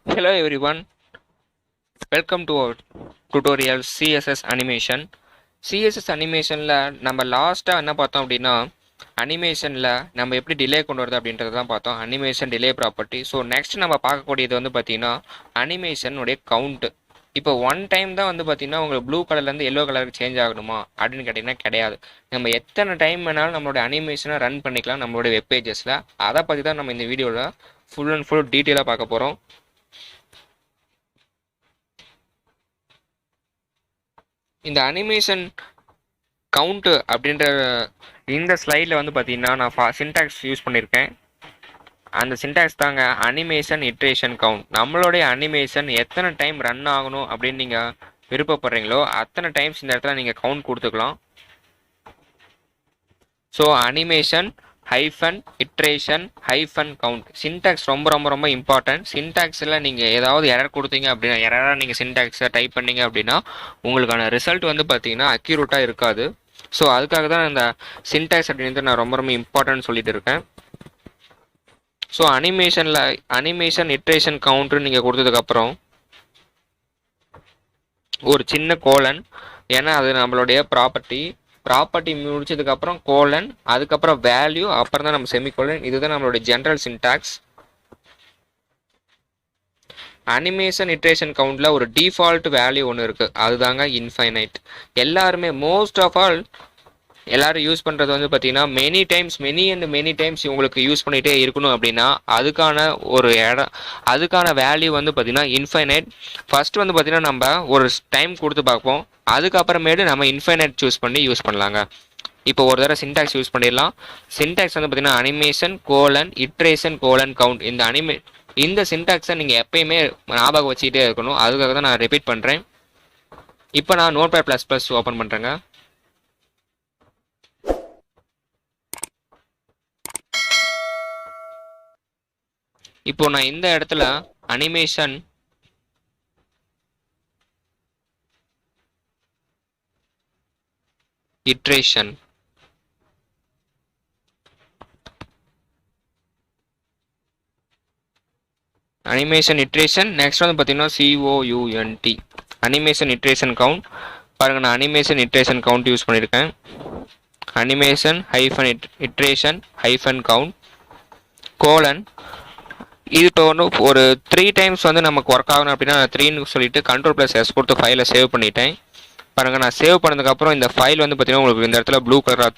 Hello everyone, welcome to our tutorial CSS animation. CSS animationல நம்ம லாஸ்ட்டாக என்ன பார்த்தோம் அப்படின்னா அனிமேஷனில் நம்ம எப்படி டிலே கொண்டு வரது அப்படின்றது தான் பார்த்தோம். Animation delay property. So next நம்ம பார்க்கக்கூடியது வந்து பார்த்தீங்கன்னா அனிமேஷனுடைய கவுண்ட்டு. இப்போ ஒன் டைம் தான் வந்து பார்த்தீங்கன்னா உங்களுக்கு ப்ளூ கலர்லேருந்து எல்லோ கலருக்கு சேஞ்ச் ஆகணுமா அப்படின்னு கேட்டிங்கன்னா கிடையாது. நம்ம எத்தனை டைம் வேணாலும் நம்மளோட அனிமேஷனை ரன் பண்ணிக்கலாம் நம்மளோட வெப் பேஜஸில். அதை பற்றி தான் நம்ம இந்த வீடியோவில் ஃபுல் அண்ட் ஃபுல் டீட்டெயிலாக பார்க்க போகிறோம். இந்த அனிமேஷன் கவுண்ட்டு அப்படின்ற இந்த ஸ்லைடில் வந்து பார்த்தீங்கன்னா நான் சின்டாக்ஸ் யூஸ் பண்ணியிருக்கேன். அந்த சின்டாக்ஸ் தாங்க அனிமேஷன் இட்ரேஷன் கவுண்ட். நம்மளுடைய அனிமேஷன் எத்தனை டைம் ரன் ஆகணும் அப்படின்னு நீங்கள் விருப்பப்படுறீங்களோ அத்தனை டைம்ஸ் இந்த இடத்துல நீங்கள் கவுண்ட் கொடுத்துக்கலாம். So animation hyphen iteration hyphen count. Syntax ரொம்ப ரொம்ப ரொம்ப இம்பார்ட்டன்ட். சின்டாக்ஸில் நீங்கள் ஏதாவது எரர் கொடுத்தீங்க அப்படின்னா, எரராக நீங்கள் சின்டாக்ஸை டைப் பண்ணீங்க அப்படின்னா உங்களுக்கான ரிசல்ட் வந்து பார்த்தீங்கன்னா அக்யூரேட்டாக இருக்காது. ஸோ அதுக்காக தான் இந்த சின்டாக்ஸ் அப்படின்றது நான் ரொம்ப ரொம்ப இம்பார்ட்டன்ட் சொல்லிட்டு இருக்கேன். ஸோ அனிமேஷன் இட்ரேஷன் கவுண்ட்னு நீங்கள் கொடுத்ததுக்கப்புறம் ஒரு சின்ன கோலன், ஏன்னா அது நம்மளுடைய ப்ராப்பர்ட்டி முடிச்சதுக்கப்புறம் கோலன், அதுக்கப்புறம் வேல்யூ, அப்புறம் தான் நம்ம செமிகோலன். இதுதான் நம்மளுடைய ஜென்ரல் சின்டாக்ஸ். அனிமேஷன் இட்ரேஷன் கவுண்டில் ஒரு டிஃபால்ட் வேல்யூ ஒன்று இருக்குது, அதுதாங்க இன்ஃபைனைட். எல்லாருமே மோஸ்ட் ஆஃப் ஆல் எல்லாரும் யூஸ் பண்ணுறது வந்து பார்த்தீங்கன்னா மெனி டைம்ஸ் உங்களுக்கு யூஸ் பண்ணிகிட்டே இருக்கணும் அப்படின்னா அதுக்கான வேல்யூ வந்து பார்த்தீங்கன்னா இன்ஃபைனைட். ஃபர்ஸ்ட் வந்து பார்த்தீங்கன்னா நம்ம ஒரு டைம் கொடுத்து பார்ப்போம், அதுக்கப்புறமேட்டு நம்ம இன்ஃபைனைட் சூஸ் பண்ணி யூஸ் பண்ணலாங்க. இப்போ ஒரு தடவை சின்டாக்ஸ் யூஸ் பண்ணிடலாம். சின்டாக்ஸ் வந்து பார்த்தீங்கன்னா animation colon iteration colon count. இந்த சின்டாக்ஸை நீங்கள் எப்பயுமே ஞாபகம் வச்சுக்கிட்டே இருக்கணும். அதுக்காக தான் நான் ரிப்பீட் பண்ணுறேன். இப்போ நான் நோட்பேட் ப்ளஸ் ப்ளஸ் ஓப்பன் பண்ணுறேங்க. இப்போ நான் இந்த இடத்துல அனிமேஷன் இட்ரேஷன் நெக்ஸ்ட் வந்து பார்த்தீங்கன்னா COUNT அனிமேஷன் இட்ரேஷன் கவுண்ட். பாருங்கள், நான் அனிமேஷன் இட்ரேஷன் கவுண்ட் யூஸ் பண்ணியிருக்கேன். Animation hyphen iteration hyphen count colon. இது இப்போ ஒரு 3 டைம்ஸ் வந்து நமக்கு ஒர்க் ஆகணும் அப்படின்னா 3ன்னு சொல்லிட்டு Ctrl+S கொடுத்து ஃபைலை சேவ் பண்ணிட்டேன். பாருங்கள், நான் சேவ் பண்ணதுக்கப்புறம் இந்த ஃபைல் வந்து பார்த்தீங்கன்னா உங்களுக்கு இந்த இடத்துல ப்ளூ கலராக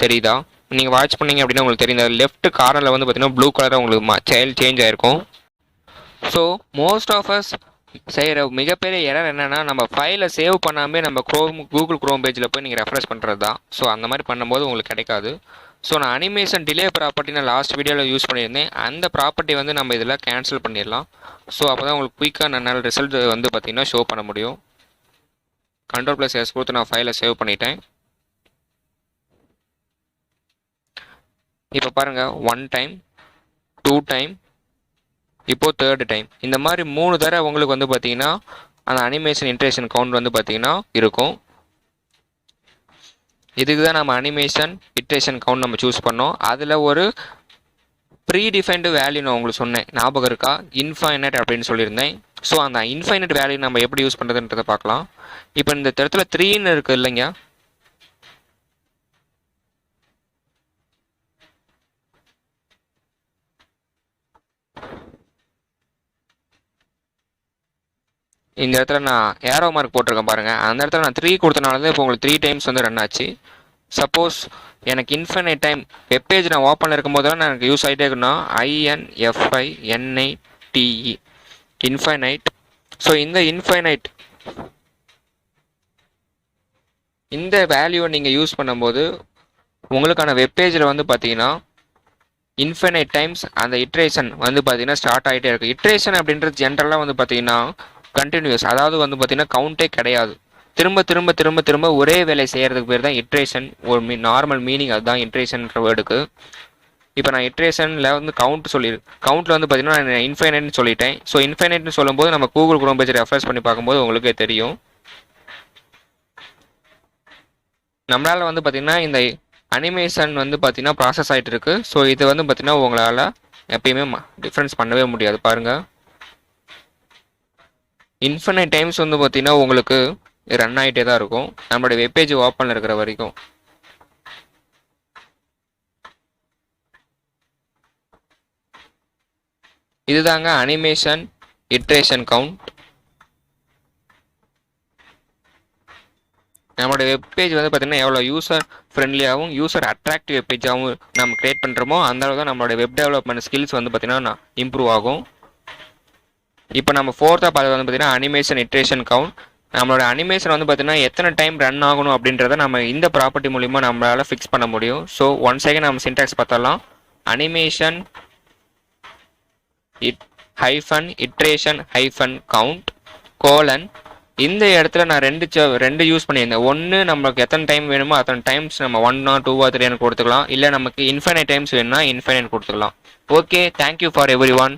தெரியுதா? நீங்கள் வாட்ச் பண்ணீங்க அப்படின்னா உங்களுக்கு தெரியும். இந்த லெஃப்ட் கார்னரில் வந்து பார்த்தீங்கன்னா ப்ளூ கலராக உங்களுக்கு சேஞ்ச் ஆகிருக்கும். ஸோ மோஸ்ட் ஆஃப் அஸ் செய்கிற மிகப்பெரிய எரர் என்னென்னா, நம்ம ஃபைலை சேவ் பண்ணாமல் நம்ம கூகுள் க்ரோம் பேஜில் போய் நீங்கள் ரெஃப்ரெஷ் பண்ணுறது தான். ஸோ அந்த மாதிரி பண்ணும்போது உங்களுக்கு கிடைக்காது. ஸோ நான் அனிமேஷன் டிலே ப்ராப்பர்ட்டி நான் லாஸ்ட் வீடியோவில் யூஸ் பண்ணியிருந்தேன். அந்த ப்ராப்பர்ட்டி வந்து நம்ம இதில் கேன்சல் பண்ணிடலாம். ஸோ அப்போ தான் உங்களுக்கு குயிக்காக நல்ல ரிசல்ட் வந்து பார்த்திங்கன்னா ஷோ பண்ண முடியும். Ctrl+S கொடுத்து நான் ஃபைலை சேவ் பண்ணிட்டேன். இப்போ பாருங்கள், 1 டைம் 2 டைம் இப்போது 3rd டைம். இந்த மாதிரி 3 தடவை உங்களுக்கு வந்து பார்த்தீங்கன்னா அந்த அனிமேஷன் இன்ட்ரேஷன் கவுண்ட் வந்து பார்த்தீங்கன்னா இருக்கும். இதுக்கு தான் நம்ம அனிமேஷன் இட்ரேஷன் கவுண்ட் நம்ம சூஸ் பண்ணோம். அதில் ஒரு ப்ரீ டிஃபைன்டு வேல்யூ நான் உங்களுக்கு சொன்னேன், ஞாபகம் இருக்கா? இன்ஃபைனைட் அப்படின்னு சொல்லியிருந்தேன். ஸோ அந்த இன்ஃபைனைட் வேல்யூ நம்ம எப்படி யூஸ் பண்ணுறதுன்றதை பார்க்கலாம். இப்போ இந்த இடத்துல 3ன்னு இருக்குது இல்லைங்க, இந்த இடத்துல நான் ஏரோ மார்க் போட்டிருக்கேன் பாருங்கள். அந்த இடத்துல நான் 3 கொடுத்தனால தான் இப்போ உங்களுக்கு 3 டைம்ஸ் வந்து ரன் ஆச்சு. சப்போஸ் எனக்கு இன்ஃபைனைட் டைம் வெப் பேஜ் நான் ஓப்பனில் இருக்கும்போதெல்லாம் எனக்கு யூஸ் ஆகிட்டே இருக்குன்னா INFINITE இன்ஃபைனைட். ஸோ இந்த வேல்யூவை நீங்கள் யூஸ் பண்ணும்போது உங்களுக்கான வெப் பேஜில் வந்து பார்த்தீங்கன்னா இன்ஃபைனைட் டைம்ஸ் அந்த இட்ரேஷன் வந்து பார்த்தீங்கன்னா ஸ்டார்ட் ஆகிட்டே இருக்குது. இட்ரேஷன் அப்படின்றது ஜென்ரலாக வந்து பார்த்தீங்கன்னா கண்டினியூஸ், அதாவது வந்து பார்த்தீங்கன்னா கவுண்டே கிடையாது. திரும்ப திரும்ப திரும்ப திரும்ப ஒரே வேலை செய்கிறதுக்கு பேர் தான் இட்ரேஷன். ஒரு நார்மல் மீனிங் அதுதான் இட்ரேஷன்ற வேர்டுக்கு. இப்போ நான் இட்ரேஷனில் வந்து கவுண்ட்டில் வந்து பார்த்தீங்கன்னா நான் இன்ஃபைனைட்னு சொல்லிட்டேன். ஸோ இன்ஃபைனைட்னு சொல்லும்போது நம்ம கூகுள் க்ரோம் பேஜ் ரெஃப்ரெஷ் பண்ணி பார்க்கும்போது உங்களுக்கே தெரியும். நம்மளால் வந்து பார்த்தீங்கன்னா இந்த அனிமேஷன் வந்து பார்த்தீங்கன்னா ப்ராசஸ் ஆகிட்டு இருக்குது. ஸோ இது வந்து பார்த்தீங்கன்னா உங்களால் எப்பயுமே டிஃப்ரென்ஸ் பண்ணவே முடியாது. பாருங்கள், இன்ஃபினைட் டைம்ஸ் வந்து பார்த்தீங்கன்னா உங்களுக்கு ரன் ஆகிட்டே தான் இருக்கும் நம்மளுடைய வெப்பேஜ் ஓப்பனில் இருக்கிற வரைக்கும். இதுதாங்க அனிமேஷன் இட்ரேஷன் கவுண்ட். நம்மளோட வெப்பேஜ் வந்து பார்த்தீங்கன்னா எவ்வளோ யூசர் ஃப்ரெண்ட்லியாகவும் யூசர் அட்ராக்டிவ் வெப்பேஜாகவும் நம்ம கிரியேட் பண்ணுறோமோ அந்த அளவு தான் நம்மளோட வெப் டெவலப்மெண்ட் ஸ்கில்ஸ் வந்து பார்த்தீங்கன்னா இம்ப்ரூவ் ஆகும். இப்போ நம்ம ஃபோர்த்தாக பார்த்து வந்து பார்த்தீங்கன்னா அனிமேஷன் இட்ரேஷன் கவுண்ட். நம்மளோட அனிமேஷன் வந்து பார்த்தீங்கன்னா எத்தனை டைம் ரன் ஆகணும் அப்படின்றத நம்ம இந்த ப்ராப்பர்ட்டி மூலிமா நம்மளால் ஃபிக்ஸ் பண்ண முடியும். ஸோ ஒன் செகண்ட் நம்ம சின்டாக்ஸ் பார்த்தலாம். Animation hyphen iteration hyphen count colon. இந்த இடத்துல நான் ரெண்டு யூஸ் பண்ணியிருந்தேன். ஒன்று நமக்கு எத்தனை டைம் வேணுமோ அத்தனை டைம்ஸ் நம்ம 1 or 2 or 3 கொடுத்துக்கலாம். இல்லை நமக்கு இன்ஃபைனைட் டைம்ஸ் வேணும்னா இன்ஃபைனைட் கொடுத்துக்கலாம். Okay, thank you for every one.